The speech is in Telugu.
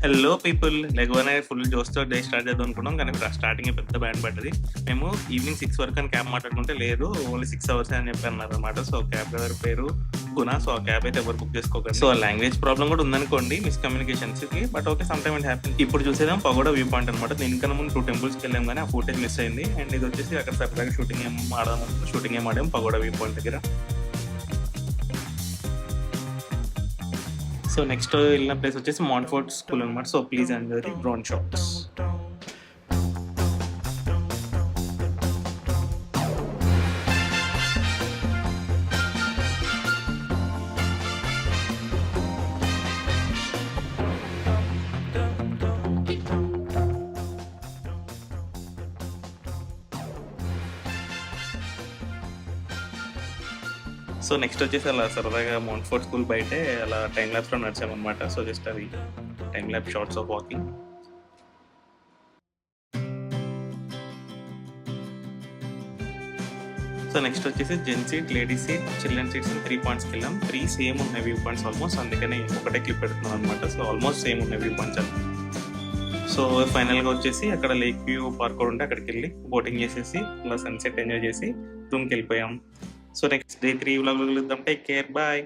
హలో పీపుల్, లెగవనే ఫుల్ జోష్‌తో డే స్టార్ట్ చేద్దాం అనుకున్నాం. కానీ స్టార్టింగే పెద్ద బ్యాండ్ పడ్డది. మేము ఈవినింగ్ 6 వరకు అని క్యాబ్ మాట్లాడుకుంటే లేదు ఓన్లీ 6 అవర్సే అని చెప్పి అన్నారనమాట. సో క్యాబ్ డ్రైవర్ పేరు గుణ. సో ఆ క్యాబ్ అయితే ఎవరు బుక్ చేసుకోకండి. సో లాంగ్వేజ్ ప్రాబ్లమ్ కూడా ఉందనుకోండి మిస్‌కమ్యూనికేషన్స్‌కి. But okay, some time it happen. ఇప్పుడు చూసేదేమో పగోడా వ్యూ పాయింట్ అనమాట. దీనికన్నా ముందు 2 టెంపుల్స్‌కి వెళ్ళాం కానీ ఆ ఫుటేజ్ మిస్ అయింది. అండ్ ఇది వచ్చేసి అక్కడ సరదాగా షూటింగ్ ఏం ఆడాం పగోడా వ్యూ పాయింట్ దగ్గర. సో నెక్స్ట్ వెళ్ళిన ప్లేస్ వచ్చేసి మాంట్‌ఫోర్ట్ స్కూల్ అనమాట. So please enjoy the drone shots. So next వచ్చేసి అలా సరదాగా మాంట్‌ఫోర్ట్ స్కూల్ బయటే అలా టైమ్ ల్యాప్స్‌లో నడిచామనమాట. సో జస్ట్ అవి time lapse shots of walking. So next వచ్చేసి gents seat, ladies seat, children seats 3 పాయింట్స్‌కి వెళ్ళాం. 3 సేమ్ ఉన్నాయి వ్యూ పాయింట్స్ ఆల్మోస్ట్. అందుకని ఒకటే క్లిప్ పెడుతున్నాను అనమాట. సో ఆల్మోస్ట్ సేమ్ ఉన్నాయి వ్యూ పాయింట్స్ అన్ని. సో ఫైనల్‌గా వచ్చేసి అక్కడ లేక్ వ్యూ పార్క్ కూడా ఉంటే అక్కడికి వెళ్ళి బోటింగ్ చేసేసి అలా సన్సెట్ ఎంజాయ్ చేసి రూమ్‌కి వెళ్ళిపోయాం. సో నెక్స్ట్ డే 3 వ్లాగ్‌లో కలుద్దాం. Take care, bye.